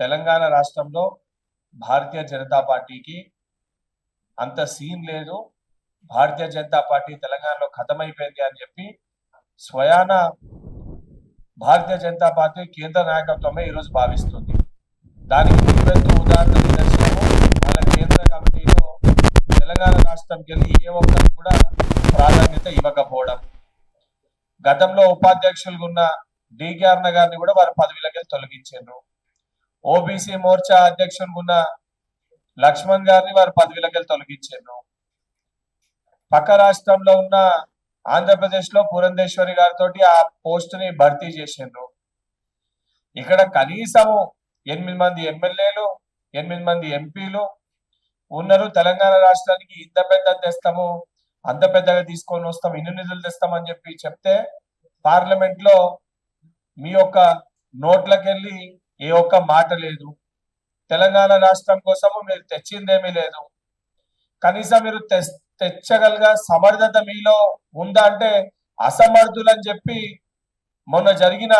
తెలంగాణ రాష్ట్రంలో భారతీయ జనతా పార్టీకి అంత సీన్ లేదు, భారతీయ జనతా పార్టీ తెలంగాణలో ఖతమైపోయింది అని చెప్పి స్వయాన భారతీయ జనతా పార్టీ కేంద్ర నాయకత్వమే ఈరోజు భావిస్తుంది. దానికి నిలువెత్తు ఉదాహరణ నిదర్శనము వాళ్ళ కేంద్ర కమిటీలో తెలంగాణ రాష్ట్రంకి వెళ్ళి ఏ ఒక్కరు కూడా ప్రాధాన్యత ఇవ్వకపోవడం. గతంలో ఉపాధ్యక్షులుగా ఉన్న డికే అరుణ గారిని కూడా వారు పదవిలోకి తొలగించారు. ఓబీసీ మోర్చా అధ్యక్షులుగా ఉన్న లక్ష్మణ్ గారిని వారు పదవిలోకి తొలగించారు. పక్క రాష్ట్రంలో ఉన్న ఆంధ్రప్రదేశ్ లో పురంధేశ్వరి గారితో ఆ పోస్ట్ ని భర్తీ చేసిండ్రు. ఇక్కడ కనీసము 8 మంది ఎమ్మెల్యేలు, 8 మంది ఎంపీలు ఉన్నారు. తెలంగాణ రాష్ట్రానికి ఇంత పెద్ద తెస్తాము, అంత పెద్దగా తీసుకొని వస్తాం, ఇన్ని నిధులు తెస్తామని చెప్పి చెప్తే పార్లమెంట్ లో మీ యొక్క నోట్లకెళ్ళి ఏ ఒక్క మాట లేదు. తెలంగాణ రాష్ట్రం కోసము మీరు తెచ్చిందేమీ లేదు. కనీసం మీరు తెచ్చగలగా సమర్థత మీలో ఉందా అంటే అసమర్థులని చెప్పి మొన్న జరిగిన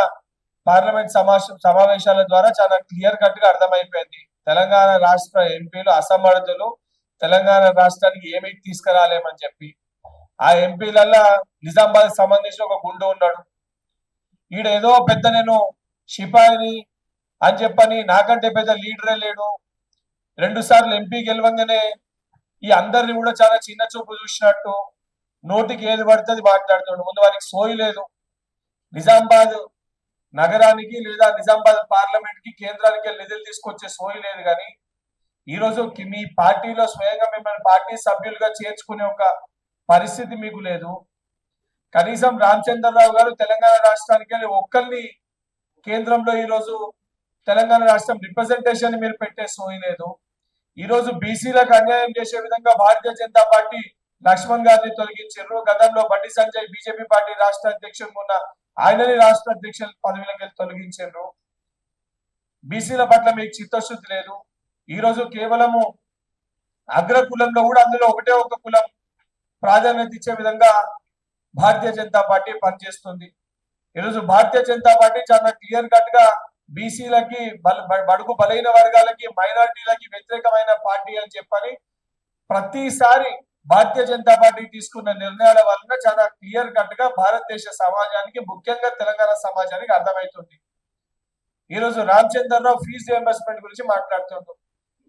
పార్లమెంట్ సమావేశాల ద్వారా చాలా క్లియర్ కట్ గా అర్థమైపోయింది. తెలంగాణ రాష్ట్ర ఎంపీలు అసమర్థులు, తెలంగాణ రాష్ట్రానికి ఏమీ తీసుకురాలేమని చెప్పి. ఆ ఎంపీలల్లా నిజామాబాద్ సంబంధించిన ఒక గుండు ఉన్నాడు. ఈడేదో పెద్ద నేను సిపాయిని అని చెప్పని నాకంటే పెద్ద లీడరే లేడు. 2 సార్లు ఎంపీ గెలవంగానే ఈ అందరిని కూడా చాలా చిన్న చూపు చూసినట్టు నోటికి ఏది పడుతుంది మాట్లాడుతుండు. ముందు వారికి సోయి లేదు. నిజామాబాద్ నగరానికి లేదా నిజామాబాద్ పార్లమెంట్ కి కేంద్రానికి నిధులు తీసుకొచ్చే సోయి లేదు. కానీ ఈరోజు మీ పార్టీలో స్వయంగా మిమ్మల్ని పార్టీ సభ్యులుగా చేర్చుకునే ఒక పరిస్థితి మీకు లేదు. కనీసం రామచంద్రరావు గారు తెలంగాణ రాష్ట్రానికి వెళ్ళి ఒక్కరిని కేంద్రంలో ఈరోజు తెలంగాణ రాష్ట్రం రిప్రజెంటేషన్ మీరు పెట్టే సోయి లేదు. ఈ రోజు బీసీలకు అన్యాయం చేసే విధంగా భారతీయ జనతా పార్టీ లక్ష్మణ్ గారిని తొలగించారు. గతంలో బండి సంజయ్ బీజేపీ పార్టీ రాష్ట్ర అధ్యక్షుడు ఉన్న ఆయనని రాష్ట్ర అధ్యక్షుల పదవిలోకి తొలగించారు. బీసీల పట్ల మీకు చిత్తశుద్ధి లేదు. ఈ రోజు కేవలము అగ్ర కులంలో కూడా అందులో ఒకటే ఒక కులం ప్రాధాన్యత ఇచ్చే విధంగా భారతీయ జనతా పార్టీ పనిచేస్తుంది. ఈరోజు భారతీయ జనతా పార్టీ చాలా క్లియర్ కట్ గా బీసీలకి, బడుగు బలైన వర్గాలకి, మైనారిటీలకి వ్యతిరేకమైన పార్టీ అని చెప్పని ప్రతిసారి భారతీయ జనతా పార్టీ తీసుకున్న నిర్ణయాల వలన చాలా క్లియర్ కట్ గా భారతదేశ సమాజానికి, ముఖ్యంగా తెలంగాణ సమాజానికి అర్థమవుతుంది. ఈరోజు రామచంద్రరావు ఫీజు రియంబర్స్మెంట్ గురించి మాట్లాడుతుండ్రు.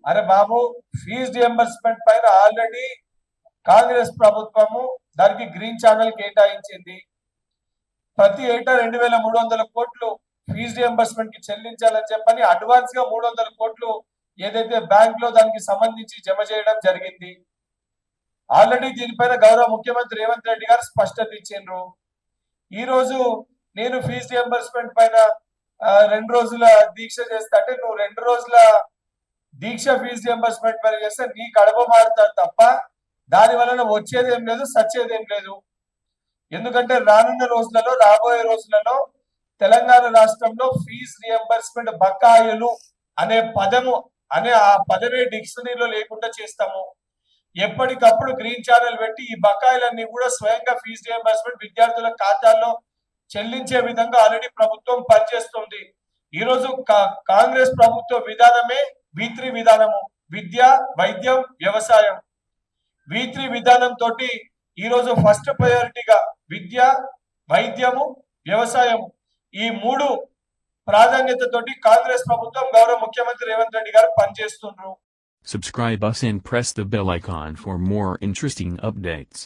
అరే బాబు, ఫీజు రియంబర్స్మెంట్ పైన ఆల్రెడీ కాంగ్రెస్ ప్రభుత్వము దానికి గ్రీన్ ఛానల్ కేటాయించింది. ప్రతి ఏటా 2300 కోట్లు ఫీజు రియంబర్స్మెంట్ కి చెల్లించాలని చెప్పని అడ్వాన్స్ గా 300 కోట్లు ఏదైతే బ్యాంక్ లో దానికి సంబంధించి జమ చేయడం జరిగింది. ఆల్రెడీ దీనిపైన గౌరవ ముఖ్యమంత్రి రేవంత్ రెడ్డి గారు స్పష్టత ఇచ్చిండ్రు. ఈ రోజు నేను ఫీజు రియంబర్స్మెంట్ పైన 2 రోజుల దీక్ష చేస్తా అంటే, నువ్వు 2 రోజుల దీక్ష ఫీజు రియంబర్స్మెంట్ పైన చేస్తే నీ కడప మారుతారు తప్ప దాని వలన వచ్చేది ఏం లేదు, సచ్చేది ఏం లేదు. ఎందుకంటే రానున్న రోజులలో, రాబోయే రోజులలో తెలంగాణ రాష్ట్రంలో ఫీజు రియంబర్స్మెంట్ బకాయిలు అనే ఆ పదమే డిక్షనరీలో లేకుండా చేస్తాము. ఎప్పటికప్పుడు గ్రీన్ ఛానల్ పెట్టి ఈ బకాయిలన్నీ కూడా స్వయంగా ఫీజు రియంబర్స్మెంట్ విద్యార్థుల ఖాతాల్లో చెల్లించే విధంగా ఆల్రెడీ ప్రభుత్వం పనిచేస్తుంది. ఈ రోజు కాంగ్రెస్ ప్రభుత్వ విధానమే V3 విధానము, విద్య, వైద్యం, వ్యవసాయం. V3 విధానం తోటి ఈ రోజు ఫస్ట్ ప్రయారిటీగా విద్య, వైద్యము, వ్యవసాయము ఈ 3 ప్రాధాన్యతతోటి కాంగ్రెస్ ప్రభుత్వం గౌరవ ముఖ్యమంత్రి రేవంత్ రెడ్డి గారు పనిచేస్తున్నారు. Subscribe us and press the bell icon for more interesting updates.